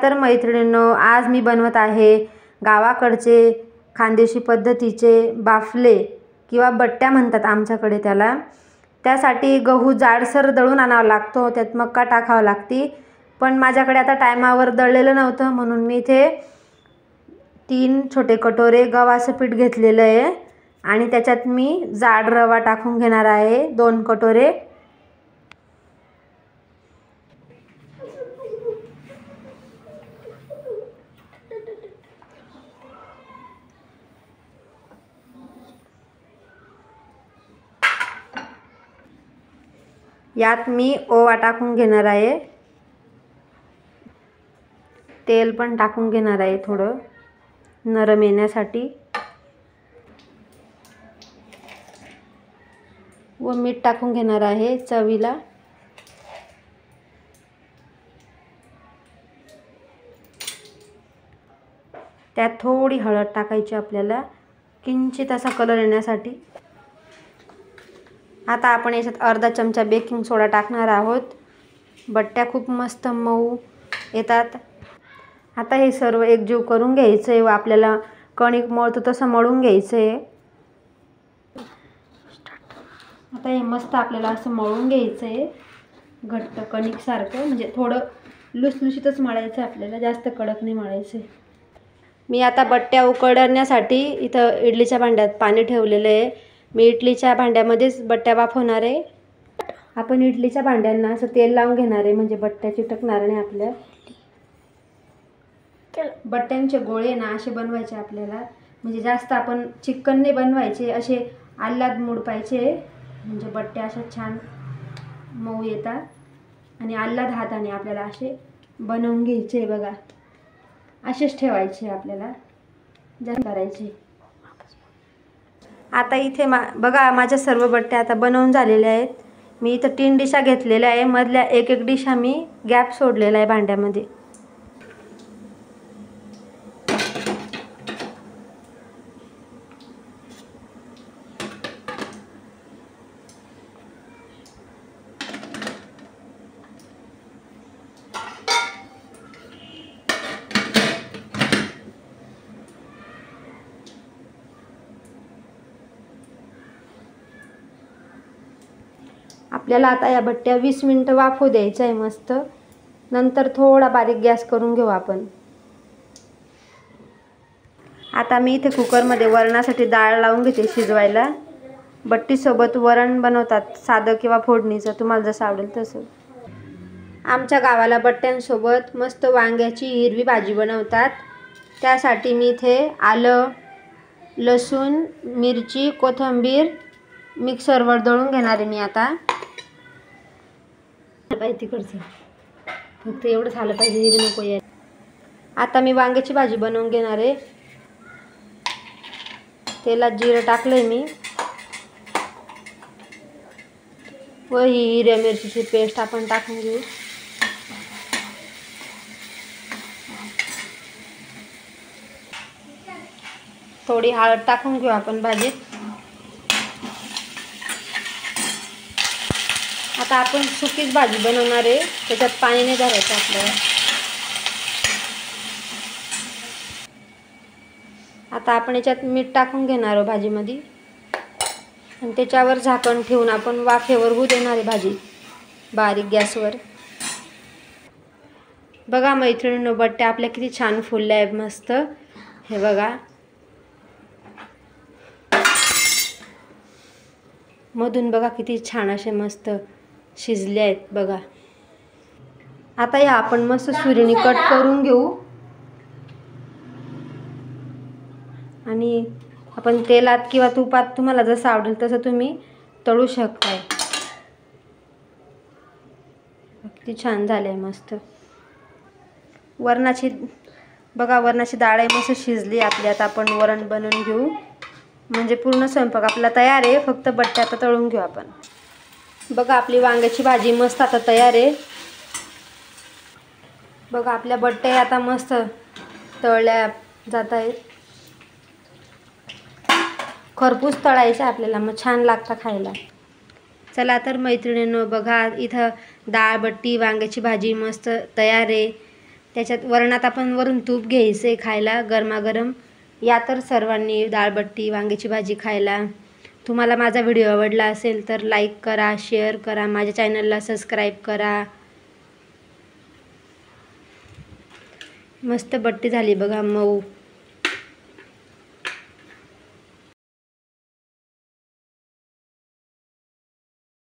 तर मैत्रिणींनो, आज मी बनवत आहे गावाकडचे खानदेशी पद्धतीचे बाफले किंवा बट्ट्या म्हणतात आमच्याकडे त्याला। त्यासाठी गहू जाडसर दळून आणावा लागतो, त्यात मक्का टाकावा लागती। पण माझ्याकडे आता टायमावर दळलेलं नव्हतं म्हणून मी इथे 3 छोटे कटोरे गव्हाचं पीठ घेतलेलं आहे आणि त्याच्यात मी जाड रवा टाकून घेणार आहे 2 कटोरे। यात मी ओवा टाकून घेणार आहे, तेल पण टाकून घेणार आहे थोडं नरम येण्यासाठी, व मीठ टाकून घेणार आहे चवीला। त्यात थोडी हळद टाकायची आपल्याला, किंचित असा कलर येण्यासाठी। आता आपण याच्यात अर्धा चमचा बेकिंग सोडा टाकणार आहोत। बट्ट्या खूप मस्त मऊ येतात। आता हे सर्व एकजीव करून घ्यायचं आहे व आपल्याला कणिक मळतो तसं मळून घ्यायचं आहे। आता हे मस्त आपल्याला असं मळून घ्यायचं आहे घट्ट कणिक सारखं, म्हणजे थोडं लुसलुशीतच मळायचं आपल्याला, जास्त कडक नाही मळायचं। मी आता बट्ट्या उकडण्यासाठी इथं इडलीच्या भांड्यात पाणी ठेवलेलं आहे। मी इडलीच्या भांड्यामध्येच बट्ट्या वाफवणार आहे। आपण इडलीच्या भांड्यांना असं तेल लावून घेणार आहे, म्हणजे बट्ट्या चिटकणार नाही आपल्या। बट्ट्यांचे गोळे ना असे बनवायचे आपल्याला, म्हणजे जास्त आपण चिकन नाही बनवायचे, असे आल्लाद मुडपायचे, म्हणजे बट्ट्या अशा छान मऊ येतात। आणि आल्लाद हाताने आपल्याला असे बनवून घ्यायचे बघा, असेच ठेवायचे आपल्याला, जास्त करायचे। आता इथे बघा माझ्या सर्व बट्ट्या आता बनवून झालेल्या आहेत। मी इथं 3 डिशा घेतलेल्या आहे, मधल्या एक डिशा मी गॅप सोडलेला आहे भांड्यामध्ये। आपल्याला आता या बट्ट्या 20 मिनिटं वाफू द्यायचं आहे मस्त, नंतर थोडा बारीक गॅस करून घेऊ आपण। आता मी इथे कुकरमध्ये वरणासाठी डाळ लावून घेते शिजवायला। बट्टीसोबत वरण बनवतात, साधं किंवा फोडणीचं, तुम्हाला जसं आवडेल तसं। आमच्या गावाला बट्ट्यांसोबत मस्त वांग्याची हिरवी भाजी बनवतात। त्यासाठी मी इथे आलं, लसूण, मिरची, कोथिंबीर मिक्सरवर दळून घेणार आहे मी आता। तिकडचं फक्त एवढं झालं पाहिजे, हे नको यार। आता मी वांग्याची भाजी बनवून घेणार आहे। तेलात जिरं टाकलंय मी, व ही हिरव्या मिरचीची पेस्ट आपण टाकून घेऊ। थोडी हळद टाकून घेऊ आपण भाजीत। आता आपण सुकीच भाजी बनवणार आहे, त्याच्यात पाणी नाही भरायचं आपल्याला। आता आपण याच्यात मीठ टाकून घेणार आहोत भाजीमध्ये आणि त्याच्यावर झाकण ठेवून आपण वाफेवर होऊ देणार आहे भाजी बारीक गॅसवर। बघा मैत्रिणींनो, बट्ट्या आपल्या किती छान फुलल्या आहेत मस्त, हे बघा। मधून बघा किती छान असे मस्त शिजले आहेत बघा। आता या आपण मस्त सुरीने कट करून घेऊ आणि आपण तेलात किंवा तुपात, तुम्हाला जसं आवडेल तसं तुम्ही तळू शकताय। किती छान झाले मस्त। वरणाची बघा, वरणाची डाळ आहे मस्त शिजली आपली। आता आपण वरण बनवून घेऊ, म्हणजे पूर्ण स्वयंपाक आपला तयार आहे, फक्त बट्ट्या आता तळून घेऊ आपण। बघा आपली वांग्याची भाजी मस्त आता तयार आहे। बघा आपल्या बट्ट्या आता मस्त तळल्या जात आहेत। खरपूस तळायचं आपल्याला, मग छान लागतं खायला। चला तर मैत्रिणींनो, बघा इथं डाळ, बट्टी, वांग्याची भाजी मस्त तयार आहे। त्याच्यात वरणात आपण वरून तूप घ्यायचं आहे खायला गरमागरम. या तर सर्वांनी डाळबट्टी वांग्याची भाजी खायला. तुम्हाला माझा व्हिडिओ आवडला असेल तर लाईक करा, शेअर करा, माझ्या चॅनलला सबस्क्राईब करा. मस्त बट्टी झाली बघा, मऊ.